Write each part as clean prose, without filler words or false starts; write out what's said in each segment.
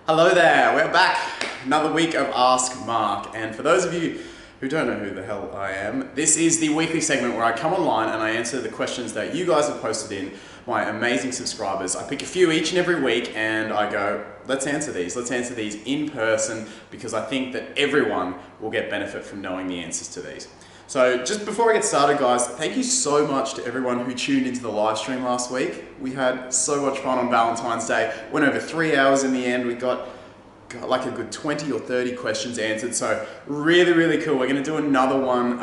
Hello there, we're back. Another week of Ask Mark. And for those of you who don't know who the hell I am, this is the weekly segment where I come online and I answer the questions that you guys have posted in, my amazing subscribers. I pick a few each and every week and I go, let's answer these. Let's answer these in person because I think that everyone will get benefit from knowing the answers to these. So just before I get started, guys, thank you so much to everyone who tuned into the live stream last week. We had so much fun on Valentine's Day. Went over 3 hours in the end. We got like a good 20 or 30 questions answered. So really cool. We're going to do another one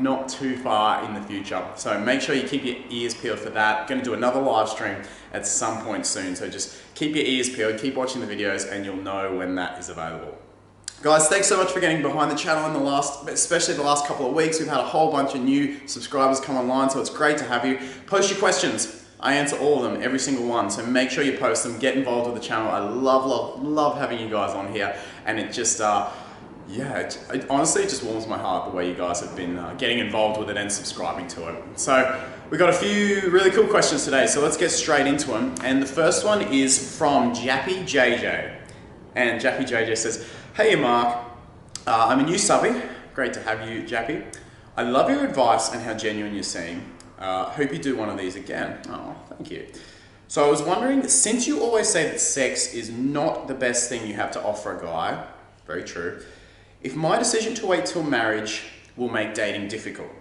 not too far in the future. So make sure you keep your ears peeled for that. Going to do another live stream at some point soon. So just keep your ears peeled, keep watching the videos, and you'll know when that is available. Guys, thanks so much for getting behind the channel in especially the last couple of weeks. We've had a whole bunch of new subscribers come online, so it's great to have you. Post your questions. I answer all of them, every single one. So make sure you post them, get involved with the channel. I love having you guys on here. And it just, it honestly just warms my heart the way you guys have been getting involved with it and subscribing to it. So we got a few really cool questions today, so let's get straight into them. And the first one is from Jappy JJ. And Jappy JJ says, "Hey Mark, I'm a new subby. Great to have you, Jappy. I love your advice and how genuine you seem. Hope you do one of these again." Oh, thank you. So I was wondering, since you always say that sex is not the best thing you have to offer a guy, very true, if my decision to wait till marriage will make dating difficult.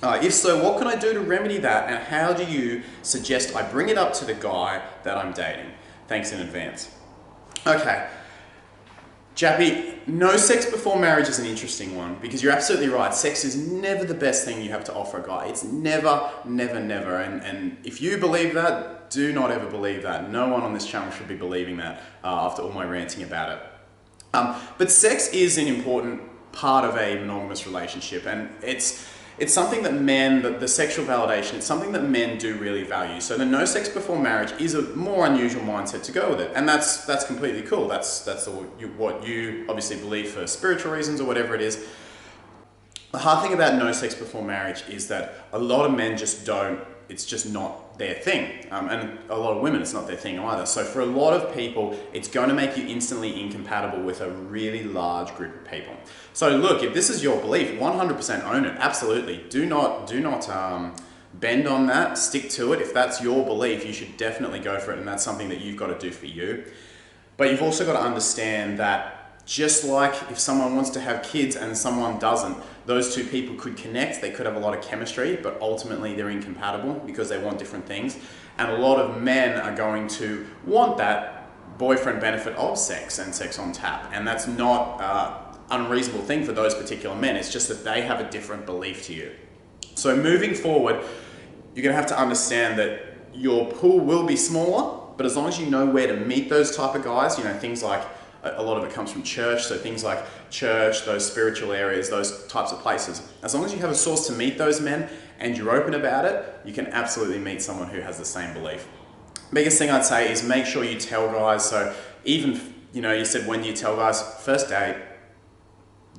If so, what can I do to remedy that, and how do you suggest I bring it up to the guy that I'm dating? Thanks in advance. Okay. Jappy, no sex before marriage is an interesting one because you're absolutely right. Sex is never the best thing you have to offer a guy. It's never. And if you believe that, do not ever believe that. No one on this channel should be believing that after all my ranting about it. But sex is an important part of a monogamous relationship, and it's something that men, the sexual validation, it's something that men do really value. So the no sex before marriage is a more unusual mindset to go with it. And that's completely cool. That's what you obviously believe for spiritual reasons or whatever it is. The hard thing about no sex before marriage is that a lot of men just don't, it's just not their thing. And a lot of women, it's not their thing either. So for a lot of people, it's going to make you instantly incompatible with a really large group of people. So look, if this is your belief, 100% own it. Absolutely. Do not bend on that. Stick to it. If that's your belief, you should definitely go for it. And that's something that you've got to do for you. But you've also got to understand that just like if someone wants to have kids and someone doesn't, those two people could connect, they could have a lot of chemistry, but ultimately they're incompatible because they want different things. And a lot of men are going to want that boyfriend benefit of sex and sex on tap. And that's not an unreasonable thing for those particular men. It's just that they have a different belief to you. So moving forward, you're gonna have to understand that your pool will be smaller, but as long as you know where to meet those type of guys, you know, things like, a lot of it comes from church, so things like church, those spiritual areas, those types of places. As long as you have a source to meet those men and you're open about it, you can absolutely meet someone who has the same belief. Biggest thing I'd say is make sure you tell guys. So even, you know, you said when you tell guys, first date,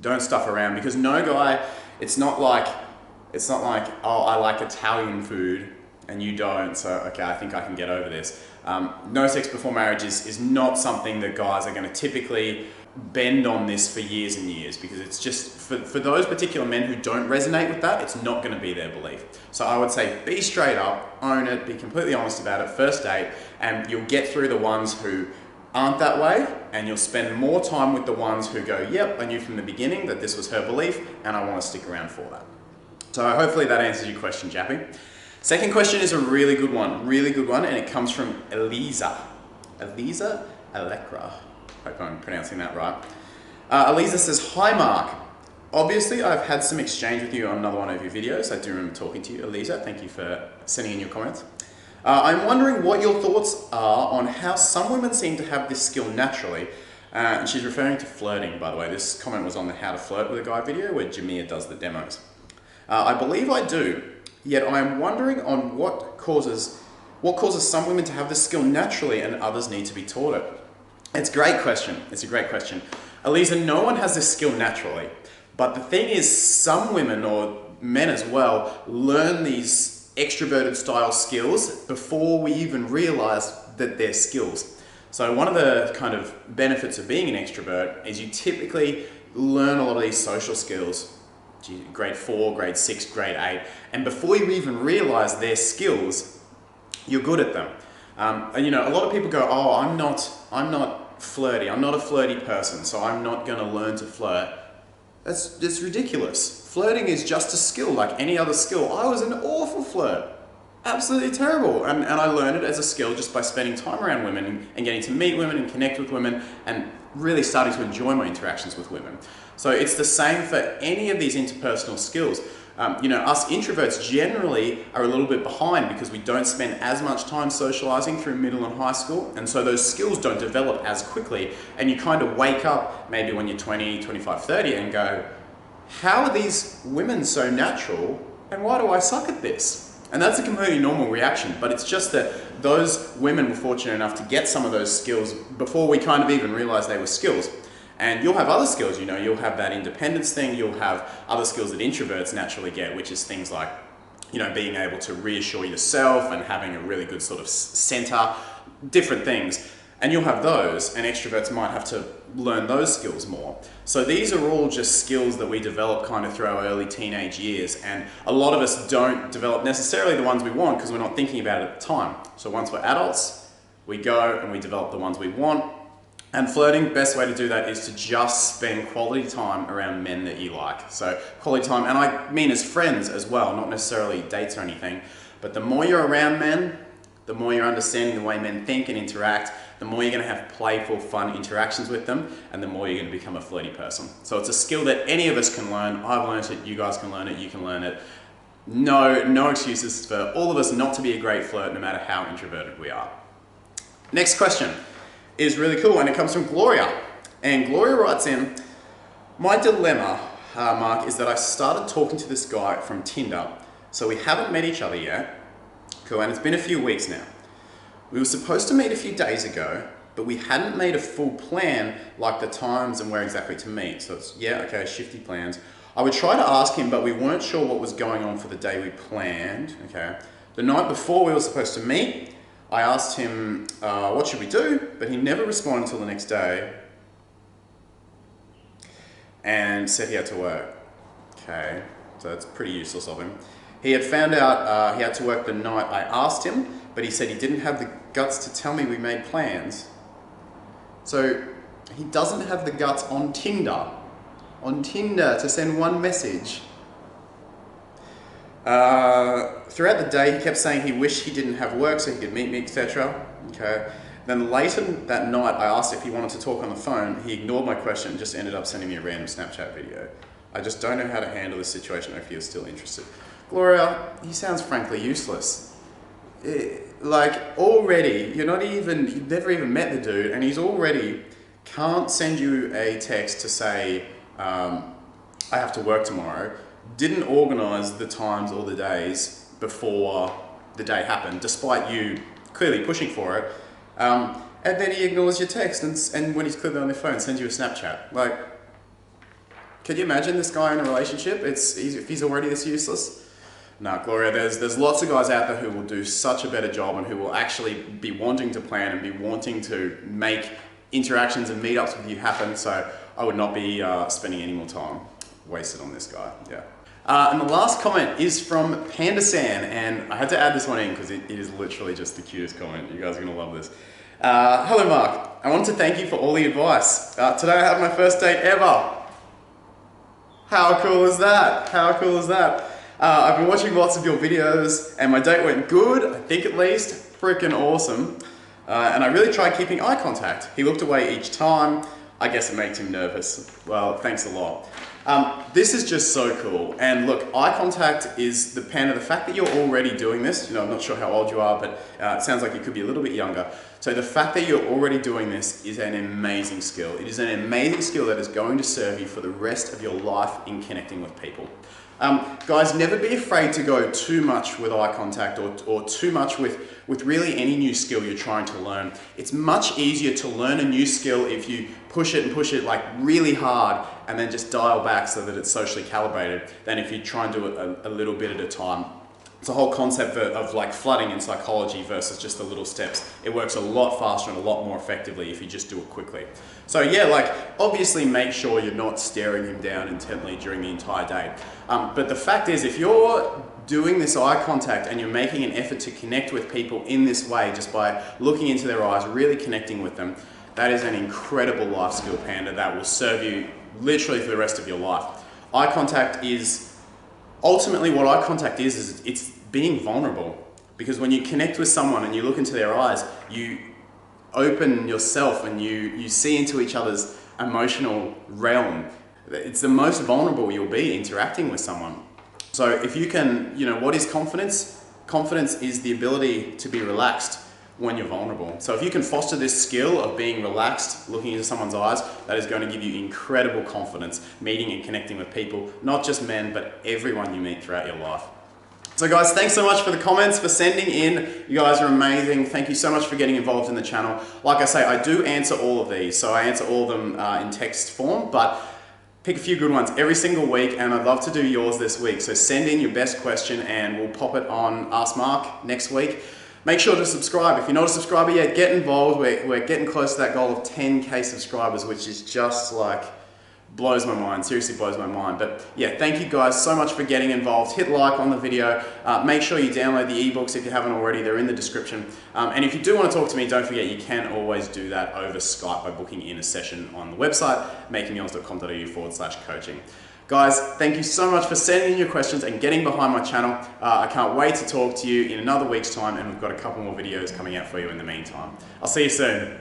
don't stuff around, because no guy, it's not like, oh, I like Italian food and you don't, so okay, I think I can get over this. No sex before marriage is not something that guys are going to typically bend on this for years and years, because it's just, for those particular men who don't resonate with that, it's not going to be their belief. So I would say be straight up, own it, be completely honest about it, first date, and you'll get through the ones who aren't that way, and you'll spend more time with the ones who go, yep, I knew from the beginning that this was her belief, and I want to stick around for that. So hopefully that answers your question, Jappy. Second question is a really good one, and it comes from Eliza Elekra. Hope I'm pronouncing that right. Eliza says, "Hi Mark. Obviously I've had some exchange with you on another one of your videos. I do remember talking to you, Eliza. Thank you for sending in your comments. I'm wondering what your thoughts are on how some women seem to have this skill naturally." And she's referring to flirting, by the way. This comment was on the How to Flirt with a Guy video where Jamia does the demos. "I believe I do. Yet I am wondering on what causes some women to have this skill naturally and others need to be taught it." It's a great question. It's a great question. Eliza, no one has this skill naturally. But the thing is, some women, or men as well, learn these extroverted style skills before we even realize that they're skills. So one of the kind of benefits of being an extrovert is you typically learn a lot of these social skills, grade 4, grade 6, grade 8, and before you even realize their skills, you're good at them. And you know, a lot of people go, oh, I'm not flirty, I'm not a flirty person, so I'm not going to learn to flirt. That's ridiculous. Flirting is just a skill like any other skill. I was an awful flirt. Absolutely terrible. And I learned it as a skill just by spending time around women and getting to meet women and connect with women and really starting to enjoy my interactions with women. So it's the same for any of these interpersonal skills. You know, us introverts generally are a little bit behind because we don't spend as much time socializing through middle and high school, and so those skills don't develop as quickly, and you kind of wake up maybe when you're 20, 25, 30 and go, how are these women so natural and why do I suck at this? And that's a completely normal reaction, but it's just that those women were fortunate enough to get some of those skills before we kind of even realized they were skills. And you'll have other skills, you know, you'll have that independence thing, you'll have other skills that introverts naturally get, which is things like, you know, being able to reassure yourself and having a really good sort of center, different things. And you'll have those, and extroverts might have to learn those skills more. So these are all just skills that we develop kind of through our early teenage years, and a lot of us don't develop necessarily the ones we want because we're not thinking about it at the time. So once we're adults, we go and we develop the ones we want. And flirting, best way to do that is to just spend quality time around men that you like. So quality time, and I mean as friends as well, not necessarily dates or anything, but the more you're around men, the more you're understanding the way men think and interact, the more you're going to have playful, fun interactions with them, and the more you're going to become a flirty person. So it's a skill that any of us can learn. I've learned it, you guys can learn it, you can learn it. No excuses for all of us not to be a great flirt, no matter how introverted we are. Next question is really cool, and it comes from Gloria. And Gloria writes in, my dilemma, Mark, is that I started talking to this guy from Tinder, so we haven't met each other yet. Cool, and it's been a few weeks now. We were supposed to meet a few days ago, but we hadn't made a full plan, like the times and where exactly to meet. So it's, yeah, okay, shifty plans. I would try to ask him, but we weren't sure what was going on for the day we planned, okay. The night before we were supposed to meet, I asked him, what should we do? But he never responded until the next day and said he had to work. Okay, so that's pretty useless of him. He had found out he had to work the night I asked him, but he said he didn't have the guts to tell me we made plans. So he doesn't have the guts on Tinder to send one message. Throughout the day, he kept saying he wished he didn't have work so he could meet me, etc. Okay. Then later that night, I asked if he wanted to talk on the phone. He ignored my question and just ended up sending me a random Snapchat video. I just don't know how to handle this situation if he is still interested. Gloria, he sounds frankly useless. Like already, you've never even met the dude, and he's already can't send you a text to say, I have to work tomorrow. Didn't organise the times or the days before the day happened, despite you clearly pushing for it. And then he ignores your text, and when he's clearly on their phone, sends you a Snapchat. Like, could you imagine this guy in a relationship? If he's already this useless? No, Gloria, there's lots of guys out there who will do such a better job and who will actually be wanting to plan and be wanting to make interactions and meetups with you happen, so I would not be spending any more time wasted on this guy, yeah. And the last comment is from Pandasan, and I had to add this one in because it is literally just the cutest comment. You guys are going to love this. Hello Mark, I want to thank you for all the advice. Today I had my first date ever. How cool is that? How cool is that? I've been watching lots of your videos and my date went good, I think at least. Freaking awesome. And I really tried keeping eye contact. He looked away each time. I guess it makes him nervous. Well, thanks a lot. This is just so cool. And look, eye contact is the fact that you're already doing this, I'm not sure how old you are, but it sounds like you could be a little bit younger. So the fact that you're already doing this is an amazing skill. It is an amazing skill that is going to serve you for the rest of your life in connecting with people. Guys, never be afraid to go too much with eye contact or too much with really any new skill you're trying to learn. It's much easier to learn a new skill if you push it like really hard and then just dial back so that it's socially calibrated than if you try and do it a little bit at a time. It's a whole concept of like flooding in psychology versus just the little steps. It works a lot faster and a lot more effectively if you just do it quickly. So yeah, like obviously make sure you're not staring him down intently during the entire day. But the fact is, if you're doing this eye contact and you're making an effort to connect with people in this way, just by looking into their eyes, really connecting with them, that is an incredible life skill, Panda, that will serve you literally for the rest of your life. Eye contact is, ultimately what eye contact is it's being vulnerable. Because when you connect with someone and you look into their eyes, you open yourself and you see into each other's emotional realm. It's the most vulnerable you'll be interacting with someone. So if you can, what is confidence? Confidence is the ability to be relaxed when you're vulnerable. So if you can foster this skill of being relaxed, looking into someone's eyes, that is going to give you incredible confidence meeting and connecting with people, not just men, but everyone you meet throughout your life. So guys, thanks so much for the comments, for sending in. You guys are amazing. Thank you so much for getting involved in the channel. Like I say, I do answer all of these. So I answer all of them in text form, but pick a few good ones every single week, and I'd love to do yours this week. So send in your best question and we'll pop it on Ask Mark next week. Make sure to subscribe. If you're not a subscriber yet, get involved. We're getting close to that goal of 10K subscribers, which is just like, blows my mind, seriously blows my mind. But yeah, thank you guys so much for getting involved. Hit like on the video. Make sure you download the ebooks if you haven't already. They're in the description. And if you do want to talk to me, don't forget you can always do that over Skype by booking in a session on the website, makingyours.com.au/coaching. Guys, thank you so much for sending in your questions and getting behind my channel. I can't wait to talk to you in another week's time, and we've got a couple more videos coming out for you in the meantime. I'll see you soon.